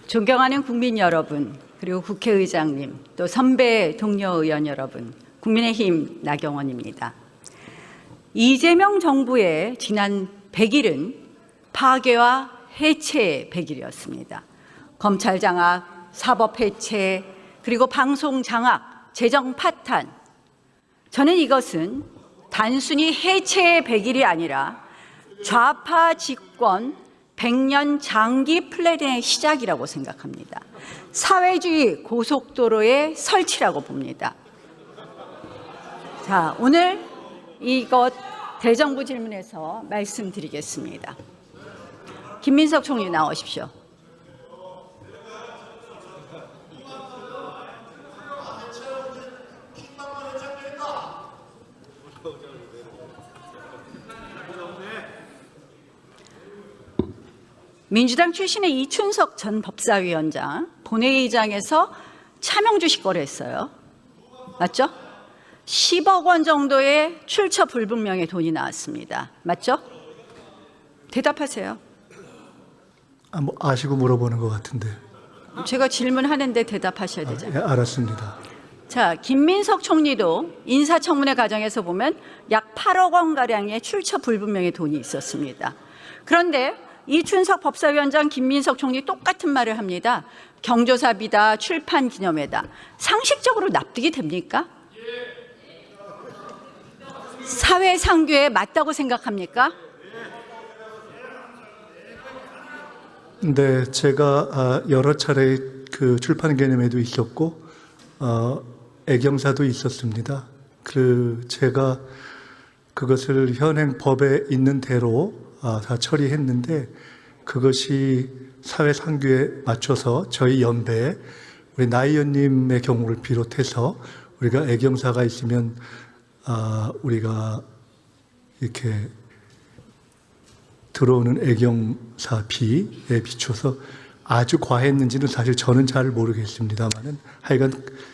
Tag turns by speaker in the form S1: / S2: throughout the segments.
S1: 존경하는 국민 여러분, 그리고 국회의장님, 또 선배 동료 의원 여러분, 국민의힘 나경원입니다. 이재명 정부의 지난 100일은 파괴와 해체의 100일이었습니다. 검찰 장악, 사법 해체, 그리고 방송 장악, 재정 파탄. 저는 이것은 단순히 해체의 100일이 아니라 좌파 집권 100년 장기 플랜의 시작이라고 생각합니다. 사회주의 고속도로의 설치라고 봅니다. 자, 오늘 이것 대정부 질문에서 말씀드리겠습니다. 김민석 총리 나오십시오. 민주당 출신의 이춘석 전 법사위원장 본회의장에서 차명 주식 거래했어요. 맞죠? 10억 원 정도의 출처 불분명의 돈이 나왔습니다. 맞죠? 대답하세요.
S2: 아시고 물어보는 것 같은데.
S1: 제가 질문하는데 대답하셔야 되잖아요.
S2: 예, 알았습니다.
S1: 자, 김민석 총리도 인사청문회 과정에서 보면 약 8억 원가량의 출처 불분명의 돈이 있었습니다. 그런데 이춘석 법사위원장, 김민석 총리 똑같은 말을 합니다. 경조사비다, 출판 기념회다. 상식적으로 납득이 됩니까? 사회상규에 맞다고 생각합니까?
S2: 네, 제가 여러 차례 그 출판 개념회도 있었고 애경사도 있었습니다. 제가 그것을 현행 법에 있는 대로 다 처리했는데 그것이 사회상규에 맞춰서 저희 연배 우리 나 의원님의 경우를 비롯해서 우리가 애경사가 있으면 우리가 이렇게 들어오는 애경사비에 비춰서 아주 과했는지는 사실 저는 잘 모르겠습니다만은 하여간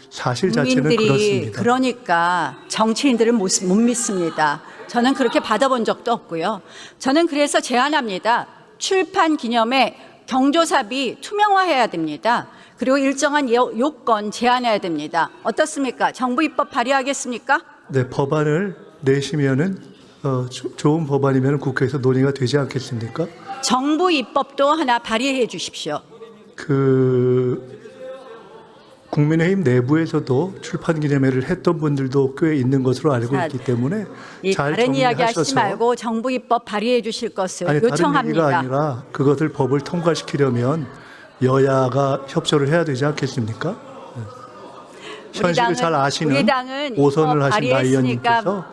S2: 사실 자체는 그렇습니다.
S1: 그러니까 정치인들을 못 믿습니다. 저는 그렇게 받아본 적도 없고요. 저는 그래서 제안합니다. 출판 기념회 경조사비 투명화해야 됩니다. 그리고 일정한 요건 제한해야 됩니다. 어떻습니까? 정부 입법 발의하겠습니까?
S2: 네, 법안을 내시면은 좋은 법안이면 국회에서 논의가 되지 않겠습니까?
S1: 정부 입법도 하나 발의해 주십시오.
S2: 국민의힘 내부에서도 출판 기념회를 했던 분들도 꽤 있는 것으로 알고 있기 때문에 잘
S1: 다른 이야기 하시지
S2: 정리하셔서
S1: 말고 정부 입법 발의해 주실 것을
S2: 다른
S1: 요청합니다.
S2: 얘기가 아니라 그것을 법을 통과시키려면 여야가 협조를 해야 되지 않겠습니까? 현실을 잘 아시는 오선을 하신 나 의원님께서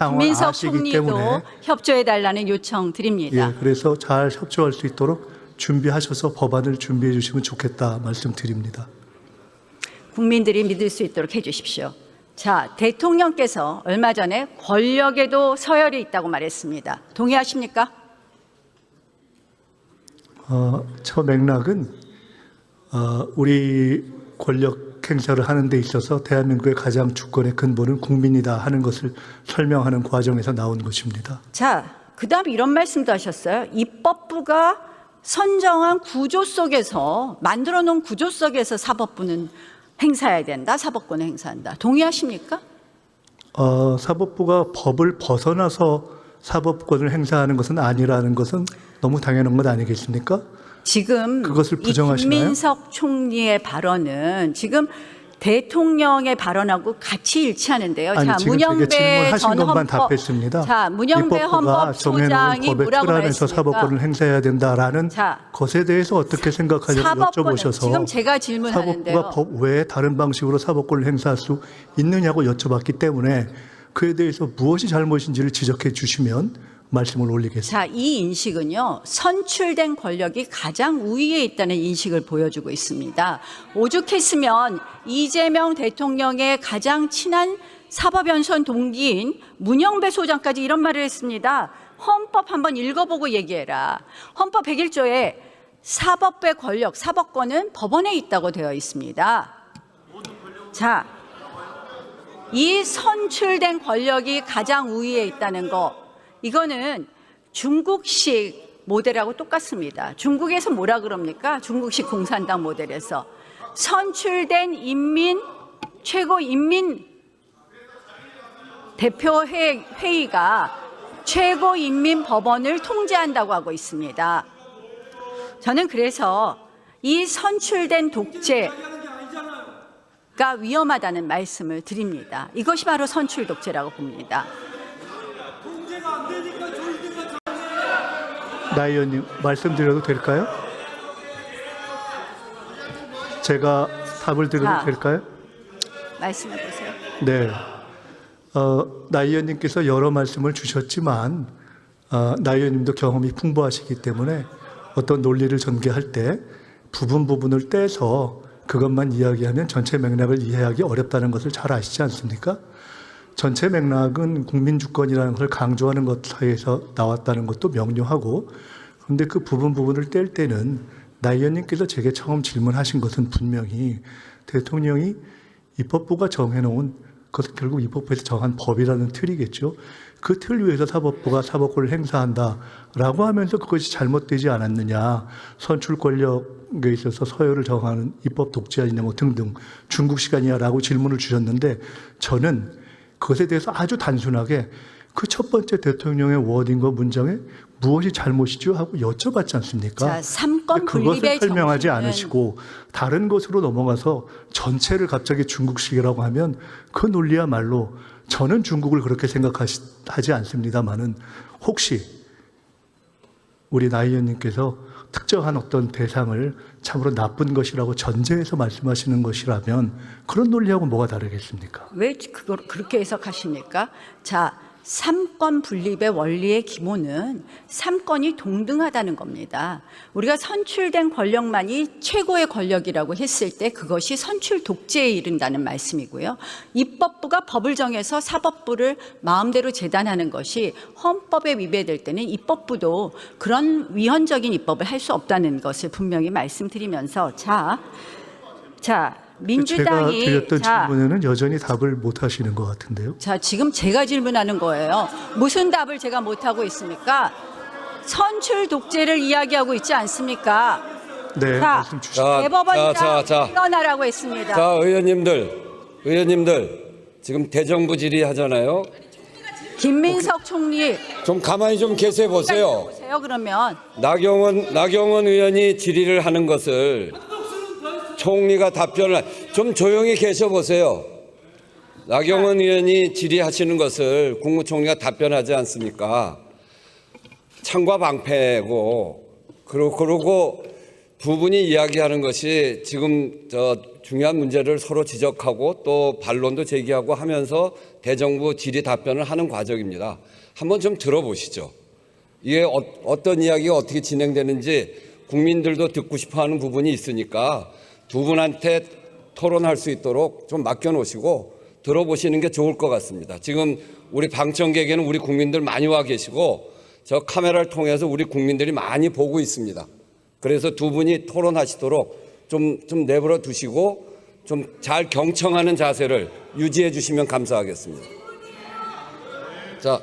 S1: 김민석
S2: 아시기
S1: 총리도
S2: 때문에
S1: 협조해달라는 요청 드립니다.
S2: 예, 그래서 잘 협조할 수 있도록 준비하셔서 법안을 준비해 주시면 좋겠다 말씀드립니다.
S1: 국민들이 믿을 수 있도록 해주십시오. 자, 대통령께서 얼마 전에 권력에도 서열이 있다고 말했습니다. 동의하십니까?
S2: 저 맥락은 우리 권력 행사를 하는 데 있어서 대한민국의 가장 주권의 근본은 국민이다 하는 것을 설명하는 과정에서 나온 것입니다.
S1: 자, 그다음 이런 말씀도 하셨어요. 입법부가 선정한 구조 속에서 만들어 놓은 구조 속에서 사법부는 행사해야 된다. 사법권을 행사한다. 동의하십니까?
S2: 사법부가 법을 벗어나서 사법권을 행사하는 것은 아니라는 것은 너무 당연한 것 아니겠습니까?
S1: 지금
S2: 그것을
S1: 이
S2: 부정하시나요?
S1: 김민석 총리의 발언은 지금 대통령의 발언하고 같이 일치하는데요.
S2: 아니,
S1: 자,
S2: 지금 제가
S1: 문영배
S2: 질문하신
S1: 전
S2: 것만
S1: 헌법
S2: 답했습니다.
S1: 자, 문영배
S2: 입법부가 정해놓은
S1: 헌법소장이
S2: 법의
S1: 뭐라고
S2: 틀 안에서
S1: 말했습니까?
S2: 사법권을 행사해야 된다라는
S1: 자,
S2: 것에 대해서 어떻게 생각하냐고
S1: 사법권은
S2: 여쭤보셔서
S1: 지금 제가 질문하는데요.
S2: 사법부가 법 외에 다른 방식으로 사법권을 행사할 수 있느냐고 여쭤봤기 때문에 그에 대해서 무엇이 잘못인지를 지적해 주시면 말씀을 올리겠습니다.
S1: 자, 이 인식은요, 선출된 권력이 가장 우위에 있다는 인식을 보여주고 있습니다. 오죽했으면 이재명 대통령의 가장 친한 사법연수원 동기인 문영배 소장까지 이런 말을 했습니다. 헌법 한번 읽어보고 얘기해라. 헌법 101조에 사법부의 권력, 사법권은 법원에 있다고 되어 있습니다. 자, 이 선출된 권력이 가장 우위에 있다는 거, 이거는 중국식 모델하고 똑같습니다. 중국에서 뭐라 그럽니까? 중국식 공산당 모델에서 선출된 최고 인민 대표회의가 최고인민법원을 통제한다고 하고 있습니다. 저는 그래서 이 선출된 독재가 위험하다는 말씀을 드립니다. 이것이 바로 선출 독재라고 봅니다.
S2: 나 의원님 말씀드려도 될까요? 제가 답을 드려도 될까요?
S1: 말씀해 보세요.
S2: 네. 나 의원님께서 여러 말씀을 주셨지만 나 의원님도 경험이 풍부하시기 때문에 어떤 논리를 전개할 때 부분을 떼서 그것만 이야기하면 전체 맥락을 이해하기 어렵다는 것을 잘 아시지 않습니까? 전체 맥락은 국민주권이라는 것을 강조하는 것 사이에서 나왔다는 것도 명료하고, 그런데 그 부분을 뗄 때는 나 의원님께서 제게 처음 질문하신 것은 분명히 대통령이 입법부가 정해놓은 그것은 결국 입법부에서 정한 법이라는 틀이겠죠. 그 틀 위에서 사법부가 사법권을 행사한다라고 하면서 그것이 잘못되지 않았느냐, 선출 권력에 있어서 서열을 정하는 입법 독재 아니냐 뭐 등등 중국식 아니냐라고 질문을 주셨는데, 저는 그것에 대해서 아주 단순하게 그 첫 번째 대통령의 워딩과 문장에 무엇이 잘못이죠 하고 여쭤봤지 않습니까?
S1: 자, 3권 분립의
S2: 그것을 설명하지
S1: 정신은
S2: 않으시고 다른 것으로 넘어가서 전체를 갑자기 중국식이라고 하면 그 논리야말로, 저는 중국을 그렇게 생각하지 않습니다만은 혹시 우리 나 의원님께서 특정한 어떤 대상을 참으로 나쁜 것이라고 전제해서 말씀하시는 것이라면 그런 논리하고 뭐가 다르겠습니까?
S1: 왜 그걸 그렇게 해석하십니까? 자, 3권 분립의 원리의 기본은 3권이 동등하다는 겁니다. 우리가 선출된 권력만이 최고의 권력이라고 했을 때 그것이 선출 독재에 이른다는 말씀이고요. 입법부가 법을 정해서 사법부를 마음대로 재단하는 것이 헌법에 위배될 때는 입법부도 그런 위헌적인 입법을 할 수 없다는 것을 분명히 말씀드리면서 자, 민주당이
S2: 제가 드렸던 질문에는 여전히 답을 못 하시는 것 같은데요.
S1: 자, 지금 제가 질문하는 거예요. 무슨 답을 제가 못 하고 있습니까? 선출 독재를 이야기하고 있지 않습니까?
S2: 네,
S1: 자,
S2: 말씀 주시죠.
S1: 대법원장 물러나라고 했습니다.
S3: 자, 의원님들 지금 대정부 질의하잖아요.
S1: 김민석 총리
S3: 좀 가만히 좀 계세요 보세요.
S1: 보세요. 그러면
S3: 나경원 의원이 질의를 하는 것을 총리가 답변을 좀 조용히 계셔 보세요. 나경원 의원이 질의하시는 것을 국무총리가 답변하지 않습니까? 창과 방패고, 그러고 두 분이 이야기하는 것이 지금 중요한 문제를 서로 지적하고 또 반론도 제기하고 하면서 대정부 질의 답변을 하는 과정입니다. 한번 좀 들어보시죠. 이게 어떤 이야기가 어떻게 진행되는지 국민들도 듣고 싶어하는 부분이 있으니까 두 분한테 토론할 수 있도록 좀 맡겨놓으시고 들어보시는 게 좋을 것 같습니다. 지금 우리 방청객에는 우리 국민들 많이 와 계시고 저 카메라를 통해서 우리 국민들이 많이 보고 있습니다. 그래서 두 분이 토론하시도록 좀 내버려 두시고 좀 잘 경청하는 자세를 유지해 주시면 감사하겠습니다. 자,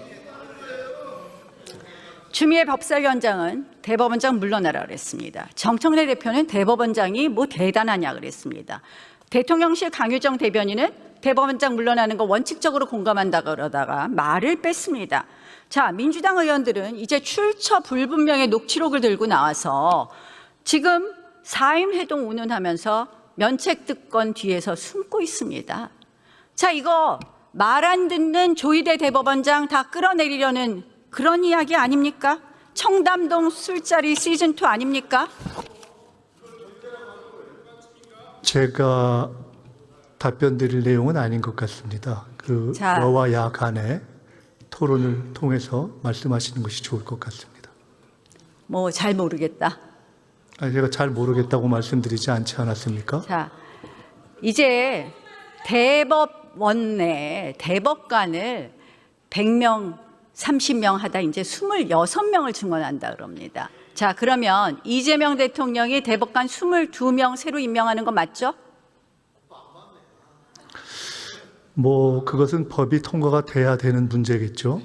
S1: 추미애 법사위원장은 대법원장 물러나라 그랬습니다. 정청래 대표는 대법원장이 뭐 대단하냐 그랬습니다. 대통령실 강유정 대변인은 대법원장 물러나는 거 원칙적으로 공감한다 그러다가 말을 뺐습니다. 자, 민주당 의원들은 이제 출처 불분명의 녹취록을 들고 나와서 지금 4인 회동 운운하면서 면책특권 뒤에서 숨고 있습니다. 자, 이거 말 안 듣는 조희대 대법원장 다 끌어내리려는 그런 이야기 아닙니까? 청담동 술자리 시즌2 아닙니까?
S2: 제가 답변 드릴 내용은 아닌 것 같습니다. 여와 야 간의 토론을 통해서 말씀하시는 것이 좋을 것 같습니다.
S1: 뭐 잘 모르겠다.
S2: 제가 잘 모르겠다고 말씀드리지 않지 않았습니까?
S1: 자, 이제 대법원 내 대법관을 100명, 30명 하다 이제 26명을 증원한다 그럽니다. 자, 그러면 이재명 대통령이 대법관 22명 새로 임명하는 거 맞죠?
S2: 뭐 그것은 법이 통과가 돼야 되는 문제겠죠.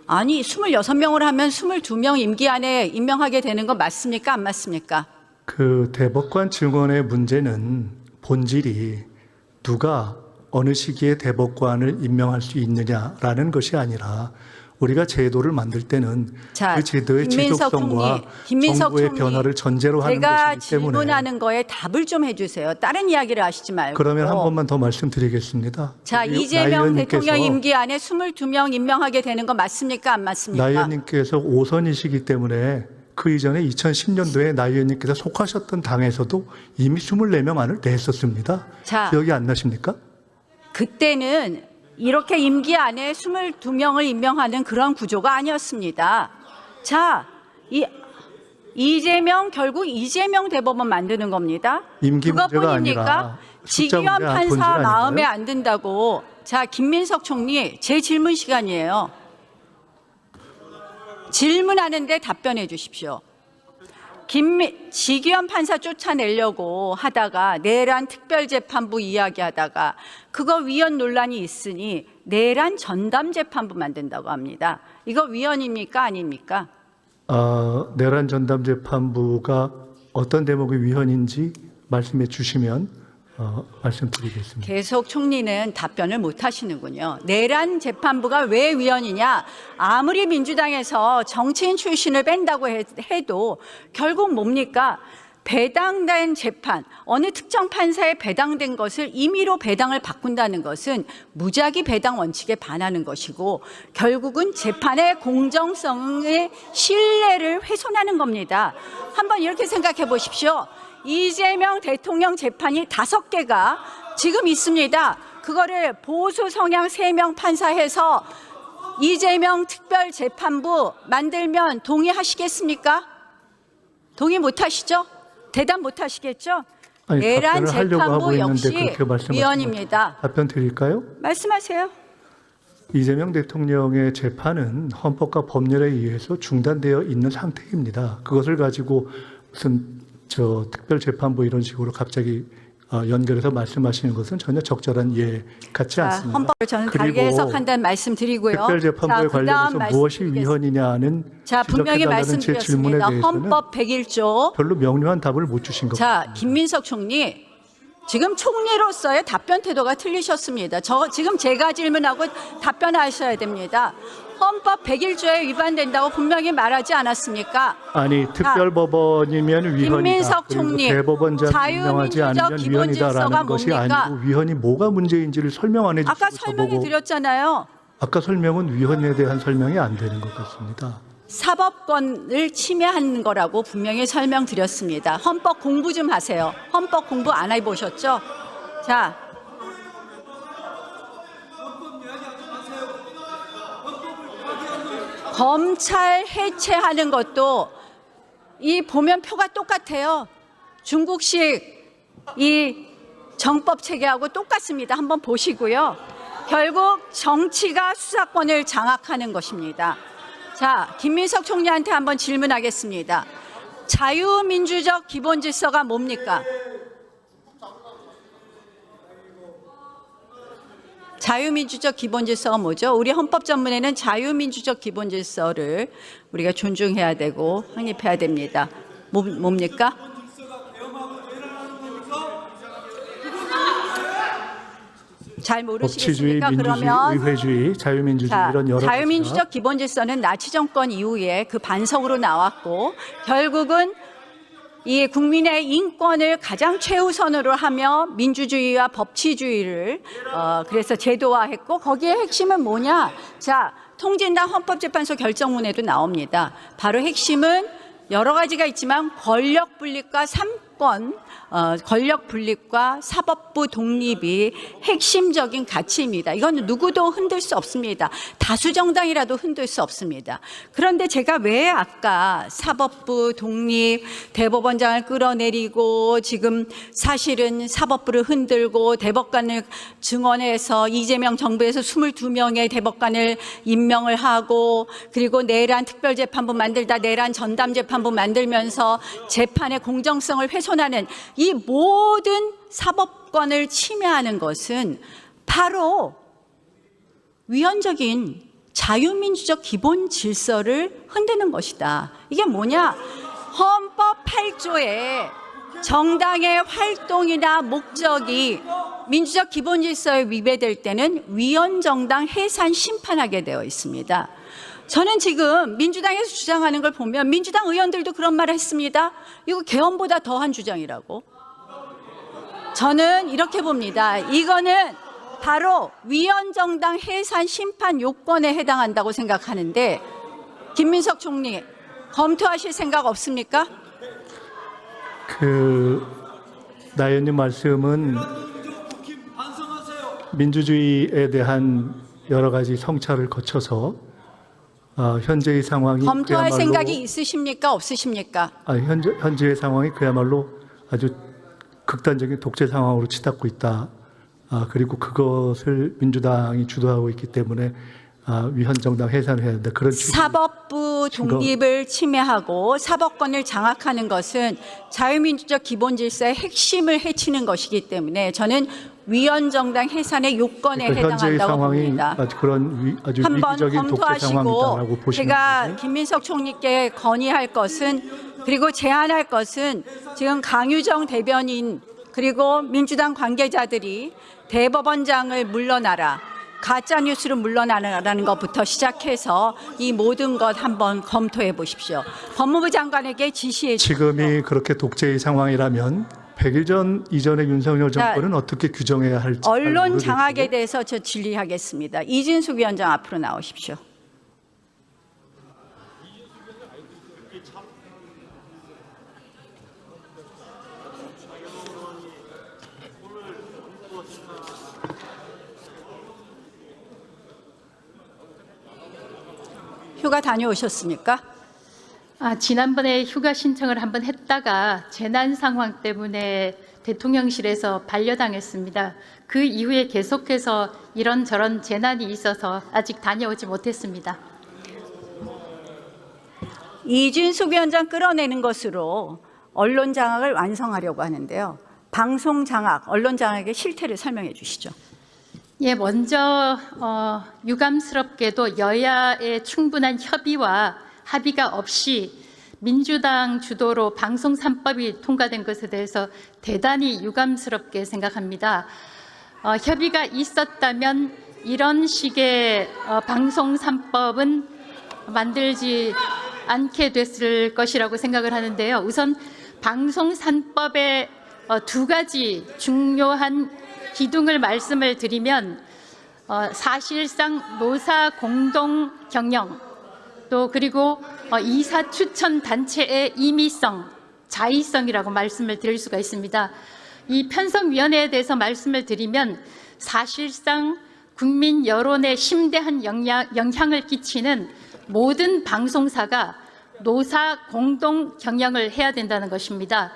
S1: 아니 26명을 하면 22명 임기 안에 임명하게 되는 건 맞습니까? 안 맞습니까?
S2: 그 대법관 증언의 문제는 본질이 누가 어느 시기에 대법관을 임명할 수 있느냐라는 것이 아니라 우리가 제도를 만들 때는
S1: 자,
S2: 그 제도의 지속성과 정부의 변화를 전제로 하는
S1: 제가
S2: 것이기 때문에
S1: 질문하는 거에 답을 좀 해주세요. 다른 이야기를 하시지 말고.
S2: 그러면 한 번만 더 말씀드리겠습니다.
S1: 자,
S2: 우리
S1: 이재명
S2: 나
S1: 대통령
S2: 의원님께서-
S1: 임기 안에 22명 임명하게 되는 건 맞습니까? 안 맞습니까?
S2: 나 의원님께서 5선이시기 때문에 그 이전에 2010년도에 나 의원님께서 속하셨던 당에서도 이미 24명 안을 냈었습니다.
S1: 자.
S2: 기억이 안 나십니까?
S1: 그때는 이렇게 임기 안에 22명을 임명하는 그런 구조가 아니었습니다. 자, 이재명 결국 이재명 대법원 만드는 겁니다.
S2: 임기 문제가
S1: 그것뿐입니까?
S2: 아니라 숫자
S1: 지기현
S2: 문제, 본질
S1: 판사
S2: 아닌가요?
S1: 마음에 안 든다고. 자, 김민석 총리 제 질문 시간이에요. 질문하는데 답변해 주십시오. 지기현 판사 쫓아내려고 하다가 내란 특별재판부 이야기하다가 그거 위헌 논란이 있으니 내란 전담재판부 만든다고 합니다. 이거 위헌입니까? 아닙니까?
S2: 내란 전담재판부가 어떤 대목의 위헌인지 말씀해 주시면 말씀드리겠습니다.
S1: 계속 총리는 답변을 못 하시는군요. 내란 재판부가 왜 위헌이냐? 아무리 민주당에서 정치인 출신을 뺀다고 해도 결국 뭡니까? 배당된 재판, 어느 특정 판사에 배당된 것을 임의로 배당을 바꾼다는 것은 무작위 배당 원칙에 반하는 것이고 결국은 재판의 공정성의 신뢰를 훼손하는 겁니다. 한번 이렇게 생각해 보십시오. 이재명 대통령 재판이 5개가 지금 있습니다. 그거를 보수 성향 3명 판사해서 이재명 특별재판부 만들면 동의하시겠습니까? 동의 못 하시죠? 대답 못 하시겠죠?
S2: 아니,
S1: 내란
S2: 답변을 하려고 하고
S1: 재판부
S2: 있는데
S1: 역시
S2: 그렇게 말씀하시면
S1: 위헌입니다.
S2: 답변 드릴까요?
S1: 말씀하세요.
S2: 이재명 대통령의 재판은 헌법과 법률에 의해서 중단되어 있는 상태입니다. 그것을 가지고 무슨 특별재판부 이런 식으로 갑자기 연결해서 말씀하시는 것은 전혀 적절한 예 같지
S1: 자,
S2: 않습니다.
S1: 헌법을 저는
S2: 그리고
S1: 다르게 해석한다는 말씀 드리고요.
S2: 특별재판부에
S1: 자, 그다음
S2: 관련해서 무엇이
S1: 말씀드리겠습니다.
S2: 위헌이냐는
S1: 자, 분명히
S2: 지적해달라는 제 질문에
S1: 말씀드렸습니다.
S2: 대해서는
S1: 헌법 101조.
S2: 별로 명료한 답을 못 주신 것
S1: 자,
S2: 같습니다.
S1: 김민석 총리, 지금 총리로서의 답변 태도가 틀리셨습니다. 지금 제가 질문하고 답변하셔야 됩니다. 헌법 101조에 위반된다고 분명히 말하지 않았습니까?
S2: 아니 특별법원이면 위헌이다.
S1: 김민석
S2: 그리고
S1: 총리,
S2: 대법원장 임명하지
S1: 자유민주적
S2: 않으면
S1: 기본 질서가
S2: 위헌이다라는 것이
S1: 뭡니까?
S2: 아니고 위헌이 뭐가 문제인지를 설명 안 해주시고
S1: 아까 설명해
S2: 저보고
S1: 드렸잖아요.
S2: 아까 설명은 위헌에 대한 설명이 안 되는 것 같습니다.
S1: 사법권을 침해하는 거라고 분명히 설명드렸습니다. 헌법 공부 좀 하세요. 헌법 공부 안 해보셨죠? 자, 검찰 해체하는 것도 이 보면 표가 똑같아요. 중국식 이 정법 체계하고 똑같습니다. 한번 보시고요. 결국 정치가 수사권을 장악하는 것입니다. 자, 김민석 총리한테 한번 질문하겠습니다. 자유민주적 기본 질서가 뭡니까? 자유민주적 기본 질서가 뭐죠? 우리 헌법 전문에는 자유민주적 기본 질서를 우리가 존중해야 되고 확립해야 됩니다. 뭡니까? 잘
S2: 법치주의,
S1: 모르시겠습니까?
S2: 민주주의,
S1: 그러면
S2: 의회주의, 자유민주주의
S1: 자,
S2: 이런 여러
S1: 자유민주적 기본 질서는 나치 정권 이후에 그 반성으로 나왔고 결국은 이 국민의 인권을 가장 최우선으로 하며 민주주의와 법치주의를 그래서 제도화했고 거기에 핵심은 뭐냐? 자, 통진당 헌법재판소 결정문에도 나옵니다. 바로 핵심은 여러 가지가 있지만 권력 분립과 권력 분립과 사법부 독립이 핵심적인 가치입니다. 이건 누구도 흔들 수 없습니다. 다수 정당이라도 흔들 수 없습니다. 그런데 제가 왜 아까 사법부 독립, 대법원장을 끌어내리고 지금 사실은 사법부를 흔들고 대법관을 증언해서 이재명 정부에서 22명의 대법관을 임명을 하고 그리고 내란 특별재판부 만들다 내란 전담재판부 만들면서 재판의 공정성을 훼손하는 이 모든 사법권을 침해하는 것은 바로 위헌적인 자유민주적 기본 질서를 흔드는 것이다. 이게 뭐냐? 헌법 8조에 정당의 활동이나 목적이 민주적 기본 질서에 위배될 때는 위헌정당 해산 심판하게 되어 있습니다. 저는 지금 민주당에서 주장하는 걸 보면 민주당 의원들도 그런 말을 했습니다. 이거 개헌보다 더한 주장이라고. 저는 이렇게 봅니다. 이거는 바로 위헌정당 해산 심판 요건에 해당한다고 생각하는데, 김민석 총리 검토하실 생각 없습니까?
S2: 나 의원님 말씀은 민주주의에 대한 여러 가지 성찰을 거쳐서 현재의 상황이
S1: 검토할
S2: 그야말로
S1: 생각이 있으십니까? 없으십니까?
S2: 현재의 상황이 그야말로 아주 극단적인 독재 상황으로 치닫고 있다. 그리고 그것을 민주당이 주도하고 있기 때문에 위헌정당 해산을 해야 한다. 그런
S1: 사법부 독립을 침해하고 사법권을 장악하는 것은 자유민주적 기본 질서의 핵심을 해치는 것이기 때문에 저는 위헌정당 해산의 요건에
S2: 현재의
S1: 해당한다고
S2: 상황이
S1: 봅니다.
S2: 아주
S1: 한번
S2: 위기적인 독재 상황이다라고
S1: 검토하시고,
S2: 보시면
S1: 제가
S2: 되죠.
S1: 김민석 총리께 건의할 것은, 그리고 제안할 것은, 지금 강유정 대변인 그리고 민주당 관계자들이 대법원장을 물러나라, 가짜뉴스로 물러나라는 것부터 시작해서 이 모든 것 한번 검토해 보십시오. 법무부 장관에게 지시해 주십시오.
S2: 지금이 그렇게 독재의 상황이라면 100일 전 이전의 윤석열 정권은 어떻게 규정해야 할지 잘
S1: 언론
S2: 모르겠고요.
S1: 장악에 대해서 저 질의하겠습니다. 이진숙 위원장 앞으로 나오십시오. 휴가 다녀오셨습니까?
S4: 지난번에 휴가 신청을 한번 했다가 재난 상황 때문에 대통령실에서 반려당했습니다. 그 이후에 계속해서 이런저런 재난이 있어서 아직 다녀오지 못했습니다.
S1: 이진숙 위원장 끌어내는 것으로 언론 장악을 완성하려고 하는데요. 방송 장악, 언론 장악의 실태를 설명해 주시죠.
S4: 예, 먼저 유감스럽게도 여야의 충분한 협의와 합의가 없이 민주당 주도로 방송 3법이 통과된 것에 대해서 대단히 유감스럽게 생각합니다. 협의가 있었다면 이런 식의 방송 3법은 만들지 않게 됐을 것이라고 생각을 하는데요. 우선 방송 3법의 두 가지 중요한 기둥을 말씀을 드리면 사실상 노사 공동 경영, 또 그리고 이사 추천 단체의 임의성, 자의성이라고 말씀을 드릴 수가 있습니다. 이 편성위원회에 대해서 말씀을 드리면 사실상 국민 여론에 심대한 영향을 끼치는 모든 방송사가 노사 공동 경영을 해야 된다는 것입니다.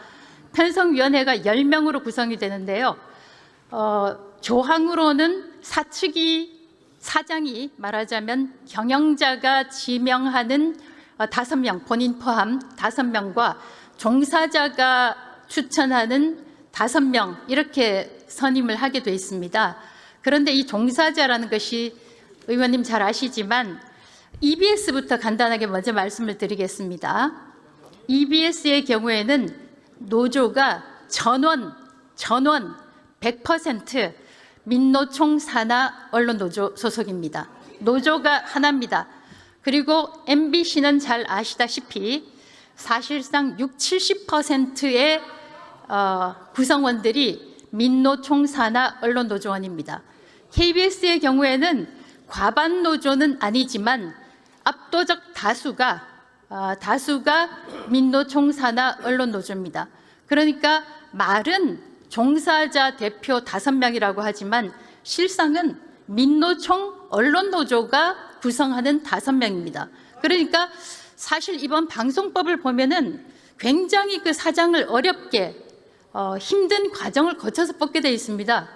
S4: 편성위원회가 10명으로 구성이 되는데요. 조항으로는 사장이 말하자면 경영자가 지명하는 5명, 본인 포함 5명과 종사자가 추천하는 5명 이렇게 선임을 하게 돼 있습니다. 그런데 이 종사자라는 것이 의원님 잘 아시지만 EBS부터 간단하게 먼저 말씀을 드리겠습니다. EBS의 경우에는 노조가 전원 100% 민노총 산하 언론노조 소속입니다. 노조가 하나입니다. 그리고 MBC는 잘 아시다시피 사실상 60-70%의 구성원들이 민노총 산하 언론노조원입니다. KBS의 경우에는 과반 노조는 아니지만 압도적 다수가 민노총 산하 언론노조입니다. 그러니까 말은 종사자 대표 5명이라고 하지만 실상은 민노총 언론노조가 구성하는 5명입니다. 그러니까 사실 이번 방송법을 보면은 굉장히 그 사장을 어렵게 힘든 과정을 거쳐서 뽑게 되어 있습니다.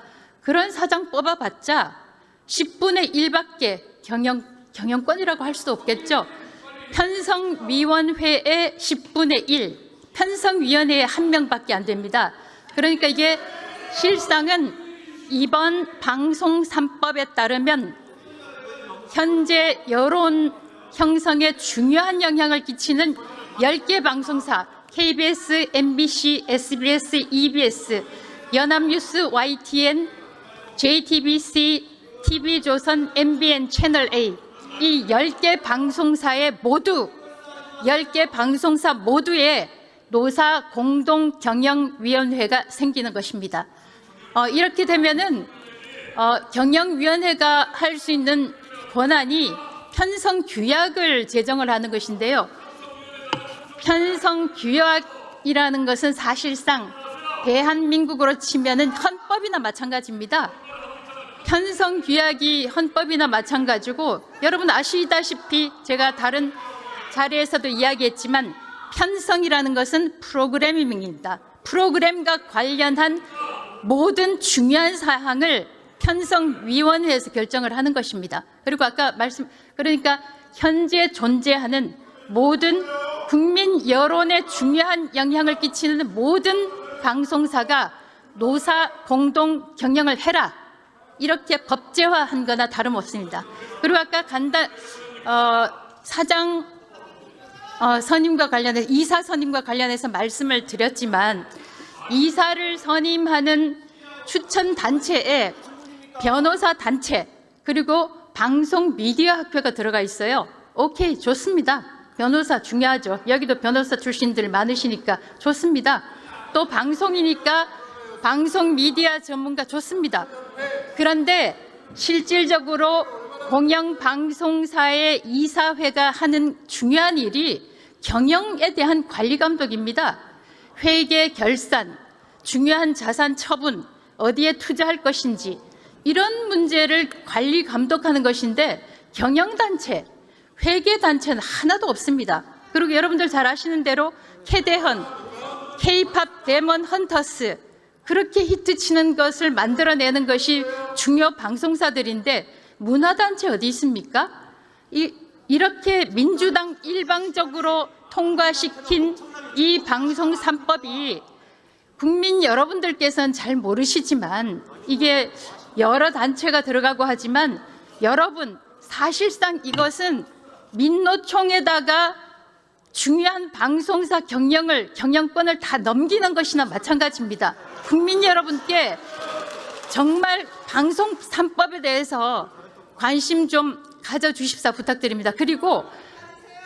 S4: 그런 사장 뽑아봤자 10분의 1밖에 경영권이라고 할 수도 없겠죠. 편성위원회의 10분의 1, 편성위원회에 1명밖에 안 됩니다. 그러니까 이게 실상은 이번 방송 3법에 따르면 현재 여론 형성에 중요한 영향을 끼치는 10개 방송사 KBS, MBC, SBS, EBS, 연합뉴스, YTN, JTBC, TV조선, MBN, 채널A 이 10개 방송사의 모두 10개 방송사 모두에 노사 공동 경영위원회가 생기는 것입니다. 이렇게 되면은 경영위원회가 할 수 있는 권한이 편성 규약을 제정을 하는 것인데요. 편성 규약이라는 것은 사실상 대한민국으로 치면은 헌법이나 마찬가지입니다. 편성 규약이 헌법이나 마찬가지고 여러분 아시다시피 제가 다른 자리에서도 이야기했지만 편성이라는 것은 프로그래밍입니다. 프로그램과 관련한 모든 중요한 사항을 편성위원회에서 결정을 하는 것입니다. 그리고 아까 그러니까 현재 존재하는 모든 국민 여론에 중요한 영향을 끼치는 모든 방송사가 노사 공동 경영을 해라. 이렇게 법제화한 거나 다름없습니다. 그리고 아까 사장 선임과 관련해서 이사 선임과 관련해서 말씀을 드렸지만 이사를 선임하는 추천 단체에 변호사 단체 그리고 방송 미디어 학회가 들어가 있어요. 오케이, 좋습니다. 변호사 중요하죠. 여기도 변호사 출신들 많으시니까 좋습니다. 또 방송이니까 방송 미디어 전문가 좋습니다. 그런데 실질적으로 공영방송사의 이사회가 하는 중요한 일이 경영에 대한 관리 감독입니다. 회계 결산, 중요한 자산 처분, 어디에 투자할 것인지 이런 문제를 관리 감독하는 것인데 경영단체, 회계단체는 하나도 없습니다. 그리고 여러분들 잘 아시는 대로 캐대헌, K-팝 데몬 헌터스 그렇게 히트치는 것을 만들어내는 것이 중요 방송사들인데 문화단체 어디 있습니까? 이렇게 민주당 일방적으로 통과시킨 이 방송 3법이 국민 여러분들께서는 잘 모르시지만 이게 여러 단체가 들어가고 하지만 여러분 사실상 이것은 민노총에다가 중요한 방송사 경영권을 다 넘기는 것이나 마찬가지입니다. 국민 여러분께 정말 방송 3법에 대해서 관심 좀 가져주십사 부탁드립니다. 그리고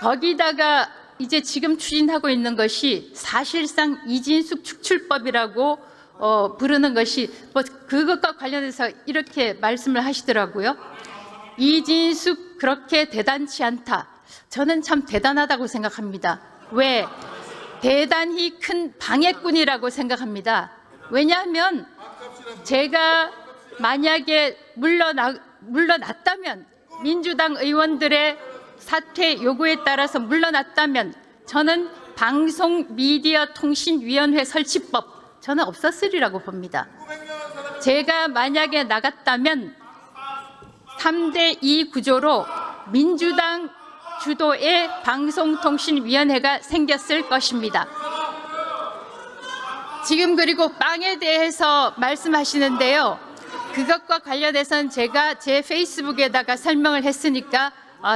S4: 거기다가 이제 지금 추진하고 있는 것이 사실상 이진숙 축출법이라고 부르는 것이 그것과 관련해서 이렇게 말씀을 하시더라고요. 이진숙 그렇게 대단치 않다. 저는 참 대단하다고 생각합니다. 왜? 대단히 큰 방해꾼이라고 생각합니다. 왜냐하면 제가 만약에 물러났다면 민주당 의원들의 사퇴 요구에 따라서 물러났다면 저는 방송미디어통신위원회 설치법 저는 없었으리라고 봅니다. 제가 만약에 나갔다면 3대2 구조로 민주당 주도의 방송통신위원회가 생겼을 것입니다. 지금 그리고 빵에 대해서 말씀하시는데요. 그것과 관련해서는 제가 제 페이스북에다가 설명을 했으니까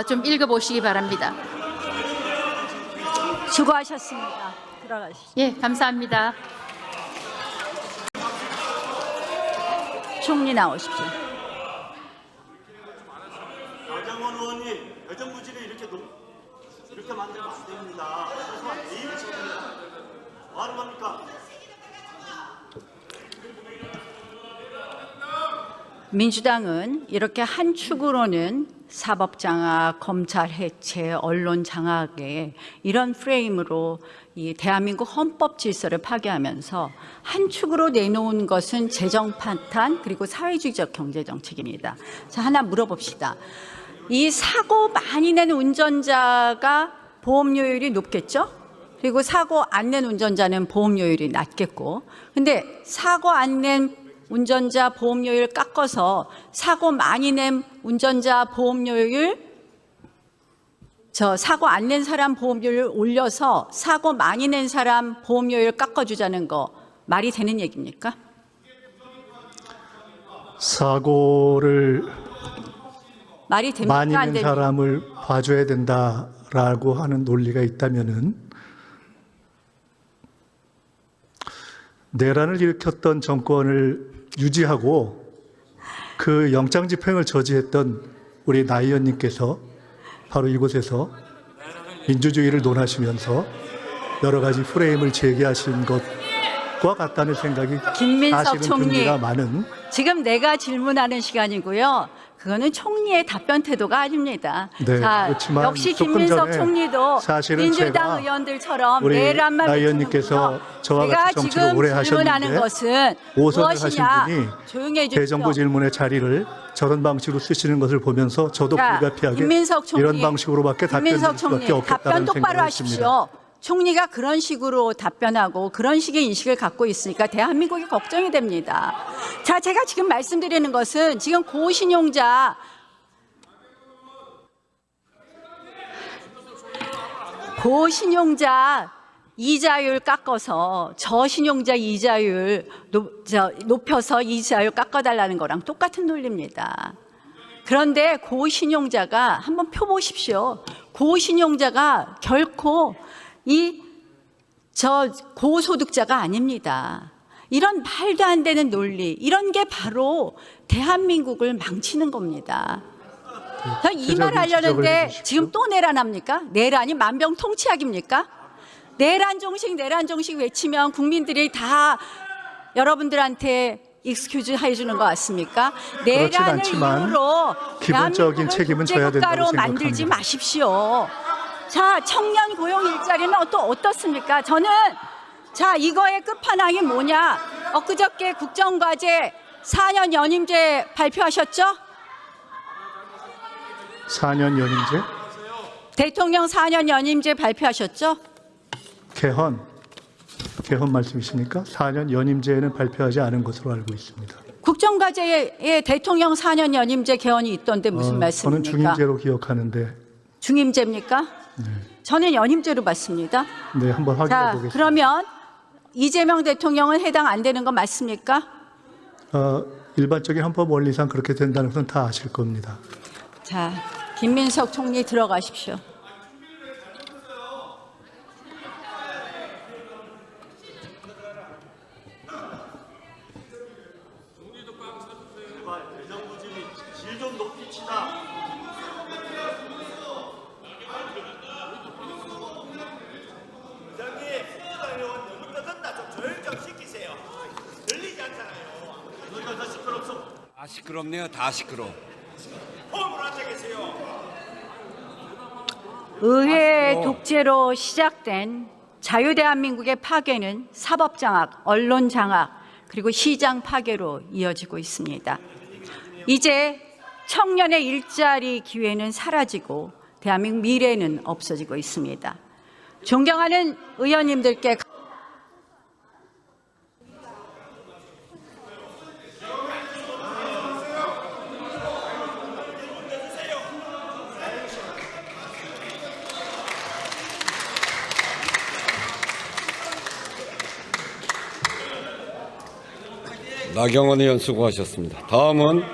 S4: 좀 읽어보시기 바랍니다.
S1: 수고하셨습니다. 들어가시죠.
S4: 예, 감사합니다.
S1: 총리 나오십시오.
S5: 나경원 의원님, 대정부질을 이렇게 만들면 안 됩니다. 최소한 예의를 지킵니다. 뭐 하는 겁니까?
S1: 민주당은 이렇게 한 축으로는 사법 장악, 검찰 해체, 언론 장악에 이런 프레임으로 이 대한민국 헌법 질서를 파괴하면서 한 축으로 내놓은 것은 재정 파탄 그리고 사회주의적 경제 정책입니다. 자, 하나 물어봅시다. 이 사고 많이 낸 운전자가 보험료율이 높겠죠? 그리고 사고 안 낸 운전자는 보험료율이 낮겠고, 근데 사고 안 낸 운전자 보험료율 깎아서 사고 많이 낸 운전자 보험료율, 사고 안 낸 사람 보험료율 올려서 사고 많이 낸 사람 보험료율 깎아주자는 거 말이 되는 얘기입니까?
S2: 사고를
S1: 말이 됩니까?
S2: 많이
S1: 안
S2: 있는
S1: 됩니까?
S2: 사람을 봐줘야 된다라고 하는 논리가 있다면은 내란을 일으켰던 정권을 유지하고 그 영장 집행을 저지했던 우리 나 의원님께서 바로 이곳에서 민주주의를 논하시면서 여러 가지 프레임을 제기하신 것과 같다는 생각이
S1: 김민석
S2: 사실은
S1: 총리,
S2: 듭니다. 많은
S1: 지금 내가 질문하는 시간이고요. 그거는 총리의 답변 태도가 아닙니다.
S2: 네,
S1: 자,
S2: 그렇지만
S1: 역시
S2: 조금
S1: 김민석
S2: 전에
S1: 총리도
S2: 사실은
S1: 민주당
S2: 제가
S1: 의원들처럼
S2: 우리
S1: 내란만
S2: 나 의원님께서
S1: 비추는군요.
S2: 저와
S1: 제가
S2: 같이 정치를
S1: 지금
S2: 오래
S1: 질문하는
S2: 하셨는데
S1: 것은
S2: 오선을 하신
S1: 무엇이냐?
S2: 분이
S1: 조용히 해주십시오.
S2: 대정부 질문의 자리를 저런 방식으로 쓰시는 것을 보면서 저도
S1: 자,
S2: 불가피하게
S1: 김민석 총리,
S2: 이런 방식으로밖에 답변드릴
S1: 김민석
S2: 수밖에
S1: 총리,
S2: 없겠다는
S1: 답변 똑바로
S2: 생각을 했습니다.
S1: 하십시오. 총리가 그런 식으로 답변하고 그런 식의 인식을 갖고 있으니까 대한민국이 걱정이 됩니다. 자, 제가 지금 말씀드리는 것은 지금 고신용자 이자율 깎아서 저신용자 이자율 높여서 이자율 깎아달라는 거랑 똑같은 논리입니다. 그런데 고신용자가 한번 펴보십시오. 고신용자가 결코 고소득자가 아닙니다. 이런 말도 안 되는 논리, 이런 게 바로 대한민국을 망치는 겁니다. 이 말 하려는데 지금 또 내란합니까? 내란이 만병통치약입니까? 내란 종식 외치면 국민들이 다 여러분들한테 익스큐즈 해주는 것 같습니까?
S2: 그렇진
S1: 내란을
S2: 않지만
S1: 이유로
S2: 기본적인 책임은 져야 된다고
S1: 국가로 만들지
S2: 생각합니다.
S1: 마십시오. 자, 청년 고용 일자리는 또 어떻습니까? 저는 자, 이거의 끝판왕이 뭐냐? 엊그저께 국정과제 4년 연임제 발표하셨죠?
S2: 4년 연임제,
S1: 대통령 4년 연임제 발표하셨죠?
S2: 개헌 말씀이십니까? 4년 연임제는 발표하지 않은 것으로 알고 있습니다.
S1: 국정과제에 대통령 4년 연임제 개헌이 있던데 무슨
S2: 저는
S1: 말씀입니까?
S2: 중임제로 기억하는데
S1: 중임제입니까? 저는 연임제로 봤습니다.
S2: 네, 한번 확인해
S1: 자,
S2: 보겠습니다.
S1: 그러면 이재명 대통령은 해당 안 되는 거 맞습니까?
S2: 일반적인 헌법 원리상 그렇게 된다는 것은 다 아실 겁니다.
S1: 자, 김민석 총리 들어가십시오.
S5: 제발 대정부 질의 질 좀 높이치다.
S6: 부장님, 민주당 의원 너무 떠든다. 좀 조용 좀 시키세요. 들리지 않잖아요.
S5: 너희가 다 시끄럽소.
S3: 다 시끄럽네요. 다 시끄러워.
S6: 폼으로 앉아 계세요.
S1: 의회 독재로 시작된 자유대한민국의 파괴는 사법장악, 언론장악, 그리고 시장 파괴로 이어지고 있습니다. 이제 청년의 일자리 기회는 사라지고 대한민국 미래는 없어지고 있습니다. 존경하는 의원님들께
S3: 나경원 의원 수고하셨습니다. 다음은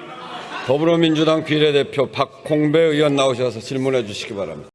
S3: 더불어민주당 비례대표 박홍배 의원 나오셔서 질문해 주시기 바랍니다.